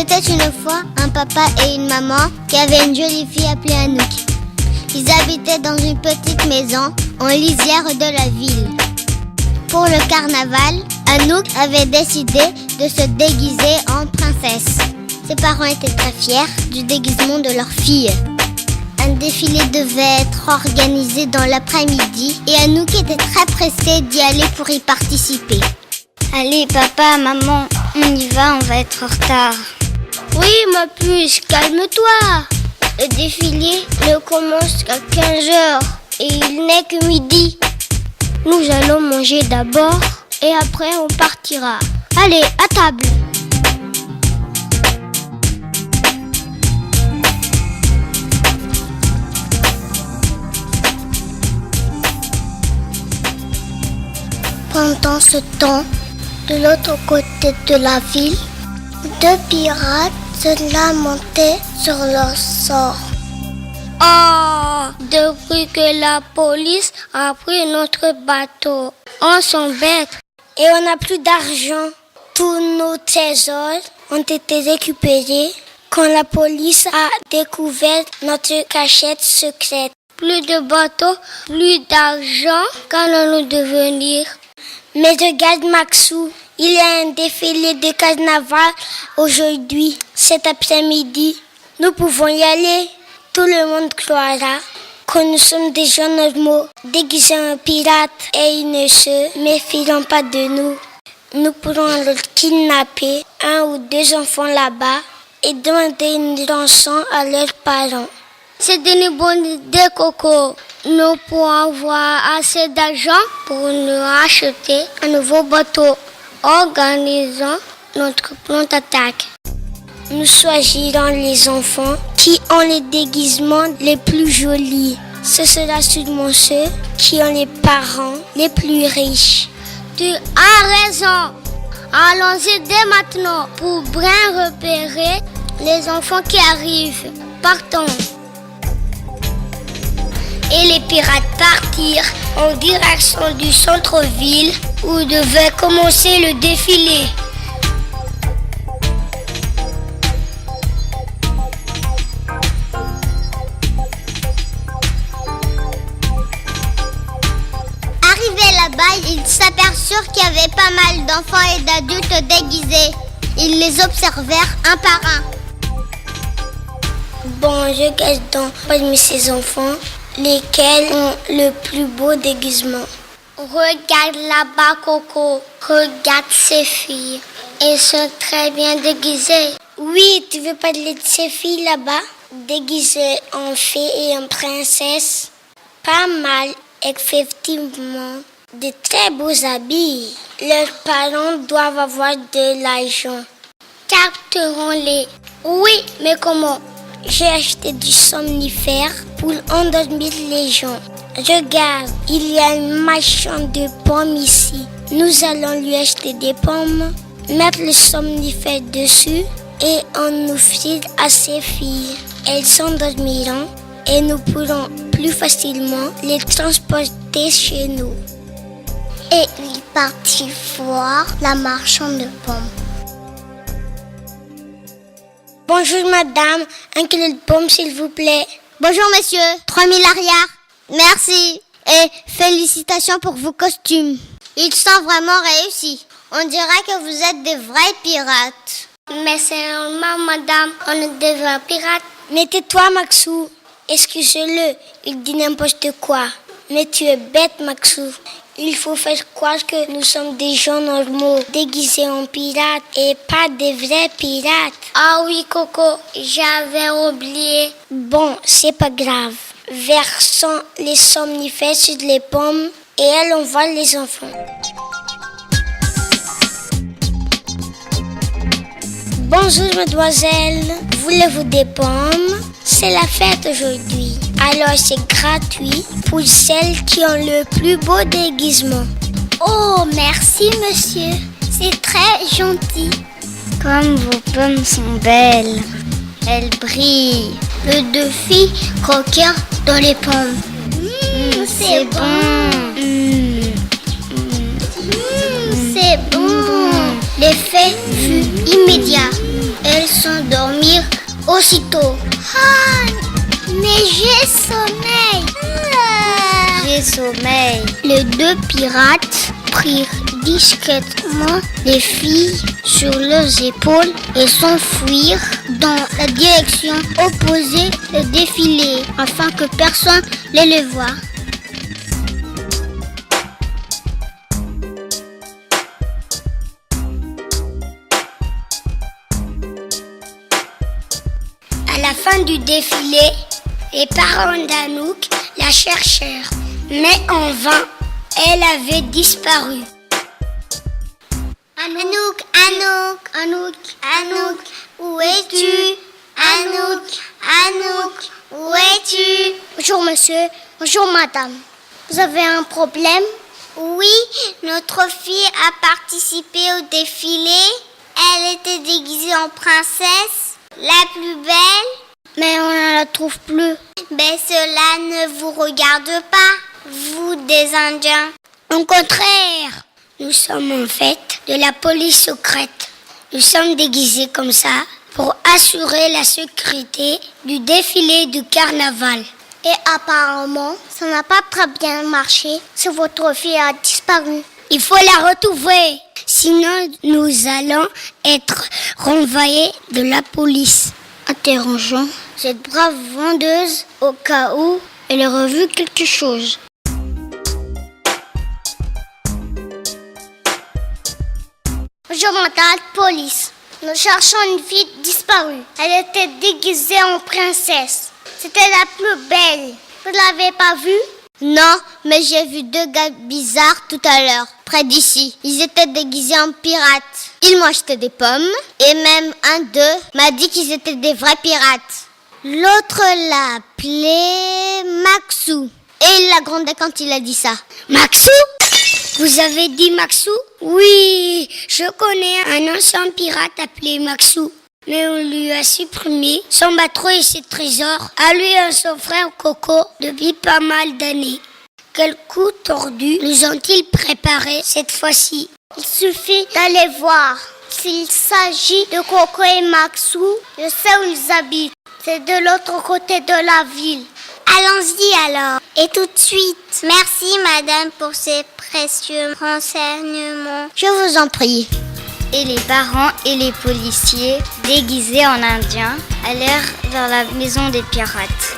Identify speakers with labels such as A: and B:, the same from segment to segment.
A: était une fois un papa et une maman qui avaient une jolie fille appelée Anouk. Ils habitaient dans une petite maison en lisière de la ville. Pour le carnaval, Anouk avait décidé de se déguiser en princesse. Ses parents étaient très fiers du déguisement de leur fille. Un défilé devait être organisé dans l'après-midi et Anouk était très pressée d'y aller pour y participer.
B: Allez, papa, maman, on y va, on va être en retard.
A: Oui, ma puce, calme-toi. Le défilé ne commence qu'à 15h et il n'est que midi. Nous allons manger d'abord et après on partira. Allez, à table. Pendant ce temps, de l'autre côté de la ville, deux pirates se lamentaient sur leur sort. Oh, depuis que la police a pris notre bateau, on s'embête et on n'a plus d'argent. Tous nos trésors ont été récupérés quand la police a découvert notre cachette secrète. Plus de bateaux, plus d'argent, qu'allons-nous devenir? Mais regarde Maxou, il y a un défilé de carnaval aujourd'hui, cet après-midi. Nous pouvons y aller. Tout le monde croira que nous sommes des gens normaux, déguisés en pirates, et ils ne se méfieront pas de nous. Nous pourrons alors kidnapper un ou deux enfants là-bas et demander une rançon à leurs parents. C'est une bonne idée, Coco. Nous pourrons avoir assez d'argent pour nous acheter un nouveau bateau. Organisons notre plan d'attaque. Nous choisirons les enfants qui ont les déguisements les plus jolis. Ce sera sûrement ceux qui ont les parents les plus riches. Tu as raison. Allons-y dès maintenant pour bien repérer les enfants qui arrivent. Partons. Et les pirates partirent en direction du centre-ville où devait commencer le défilé. Arrivés là-bas, ils s'aperçurent qu'il y avait pas mal d'enfants et d'adultes déguisés. Ils les observèrent un par un. Bon, je regarde donc parmi ces enfants lesquels ont le plus beau déguisement. Regarde là-bas, Coco. Regarde ces filles. Elles sont très bien déguisées. Oui, tu veux parler de ces filles là-bas? Déguisées en fée et en princesse. Pas mal, effectivement. De très beaux habits. Leurs parents doivent avoir de l'argent. Capterons-les. Oui, mais comment? J'ai acheté du somnifère pour endormir les gens. Regarde, il y a un marchand de pommes ici. Nous allons lui acheter des pommes, mettre le somnifère dessus et en offrir à ses filles. Elles s'endormiront et nous pourrons plus facilement les transporter chez nous. Et il partit voir la marchande de pommes. Bonjour madame, un kilo de pommes s'il vous plaît. Bonjour monsieur, 3000 arrières. Merci et félicitations pour vos costumes. Ils sont vraiment réussis. On dirait que vous êtes des vrais pirates. Mais c'est normal madame, on est des vrais pirates. Mais tais-toi Maxou, excusez-le, il dit n'importe quoi. Mais tu es bête Maxou. Il faut faire croire que nous sommes des gens normaux, déguisés en pirates et pas des vrais pirates. Ah oui, Coco, j'avais oublié. Bon, c'est pas grave. Versons les somnifères sur les pommes et allons voir les enfants. Bonjour, mademoiselle. Voulez-vous des pommes? C'est la fête aujourd'hui. Alors c'est gratuit pour celles qui ont le plus beau déguisement. Oh, merci monsieur. C'est très gentil.
B: Comme vos pommes sont belles.
A: Elles brillent. Les deux filles croquèrent dans les pommes. C'est bon. C'est bon. L'effet fut immédiat. elles s'endormirent aussitôt. Ah, mais j'ai sommeil.
B: J'ai sommeil.
A: Les deux pirates prirent discrètement les filles sur leurs épaules et s'enfuirent dans la direction opposée du défilé afin que personne ne les voie. À la fin du défilé, les parents d'Anouk la cherchèrent, mais en vain, elle avait disparu. Anouk, Anouk, Anouk, Anouk, où es-tu? Anouk, Anouk, où es-tu? Bonjour monsieur, bonjour madame. Vous avez un problème? Oui, notre fille a participé au défilé. Elle était déguisée en princesse, la plus belle. Mais on ne la trouve plus. Mais cela ne vous regarde pas, vous des Indiens. Au contraire, nous sommes en fait de la police secrète. Nous sommes déguisés comme ça pour assurer la sécurité du défilé du carnaval. Et apparemment, ça n'a pas très bien marché si votre fille a disparu. Il faut la retrouver, sinon nous allons être renvoyés de la police. Interrogeons cette brave vendeuse au cas où elle aurait vu quelque chose. Bonjour madame police. Nous cherchons une fille disparue. Elle était déguisée en princesse. C'était la plus belle. Vous ne l'avez pas vue? Non, mais j'ai vu deux gars bizarres tout à l'heure, près d'ici. Ils étaient déguisés en pirates. Ils m'ont acheté des pommes et même un d'eux m'a dit qu'ils étaient des vrais pirates. L'autre l'appelait Maxou. Et il l'a grondé quand il a dit ça. Maxou? Vous avez dit Maxou? Oui, je connais un ancien pirate appelé Maxou. Mais on lui a supprimé son bateau et ses trésors à lui et son frère Coco depuis pas mal d'années. Quel coup tordu nous ont-ils préparé cette fois-ci? Il suffit d'aller voir. S'il s'agit de Coco et Maxou, je sais où ils habitent. C'est de l'autre côté de la ville. Allons-y alors. Et tout de suite. Merci madame pour ces précieux renseignements. Je vous en prie.
B: Et les parents et les policiers, déguisés en indiens, allèrent vers la maison des pirates.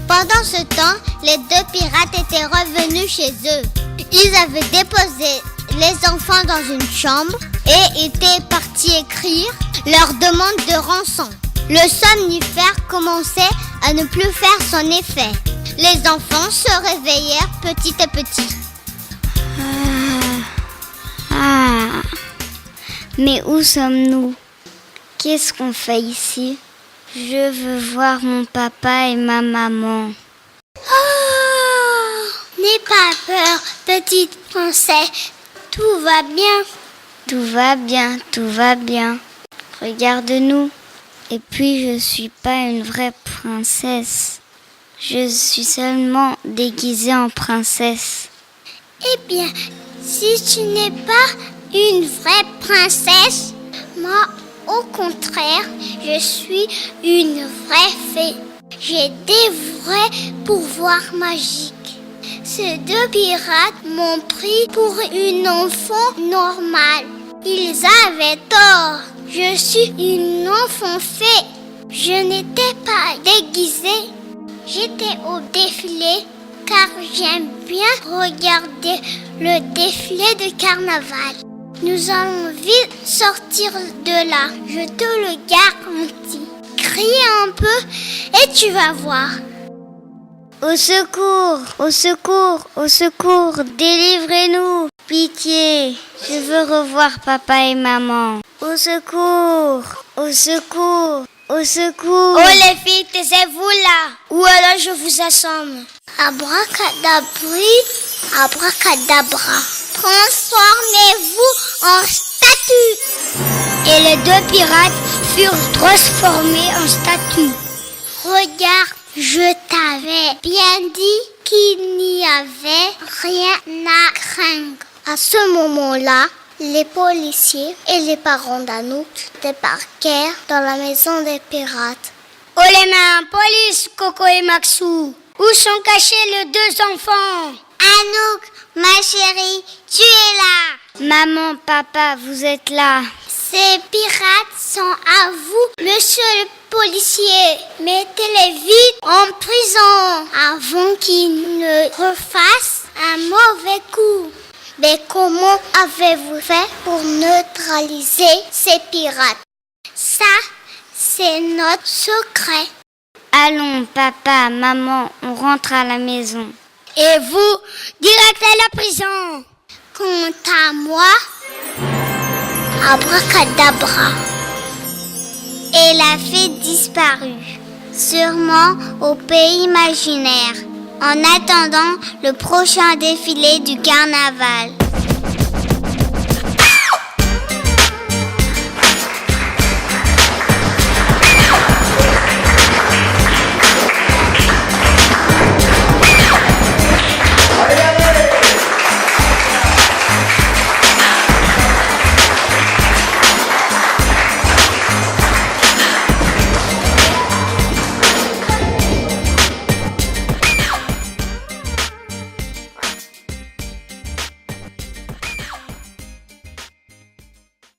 A: Pendant ce temps, les deux pirates étaient revenus chez eux. Ils avaient déposé les enfants dans une chambre et étaient partis écrire leur demande de rançon. Le somnifère commençait à ne plus faire son effet. Les enfants se réveillèrent petit à petit.
B: Mais où sommes-nous? Qu'est-ce qu'on fait ici? Je veux voir mon papa et ma maman.
A: N'aie pas peur, petite princesse. Tout va bien.
B: Tout va bien, tout va bien. Regarde-nous. Et puis je suis pas une vraie princesse. Je suis seulement déguisée en princesse.
A: Eh bien, si tu n'es pas une vraie princesse, moi, au contraire, je suis une vraie fée. J'ai des vrais pouvoirs magiques. Ces deux pirates m'ont pris pour une enfant normale. Ils avaient tort. Je suis une enfant fée. Je n'étais pas déguisée. J'étais au défilé car j'aime bien regarder le défilé de carnaval. Nous allons vite sortir de là. Je te le garantis. Crie un peu et tu vas voir.
B: Au secours, au secours, au secours, délivrez-nous. Pitié, je veux revoir papa et maman. Au secours, au secours, au secours.
A: Oh les filles, taisez-vous là, ou alors je vous assomme. Abracadabri, abracadabra. Transformez-vous en statue. Et les deux pirates furent transformés en statues. Regarde, Je t'avais bien dit qu'il n'y avait rien à craindre. À ce moment-là, les policiers et les parents d'Anouk débarquèrent dans la maison des pirates.
B: Oh les mains, police, Coco et Maxou. Où sont cachés les deux enfants?
A: Anouk, ma chérie, tu es là.
B: Maman, papa, vous êtes là.
A: Ces pirates sont à vous, monsieur le policier. Mettez-les vite en prison avant qu'ils ne refassent un mauvais coup. Mais comment avez-vous fait pour neutraliser ces pirates? Ça, c'est notre secret.
B: Allons, papa, maman, on rentre à la maison. Et vous, direct à la prison.
A: Quant à moi, abracadabra.
B: Et la fée disparut, sûrement au pays imaginaire, en attendant le prochain défilé du carnaval.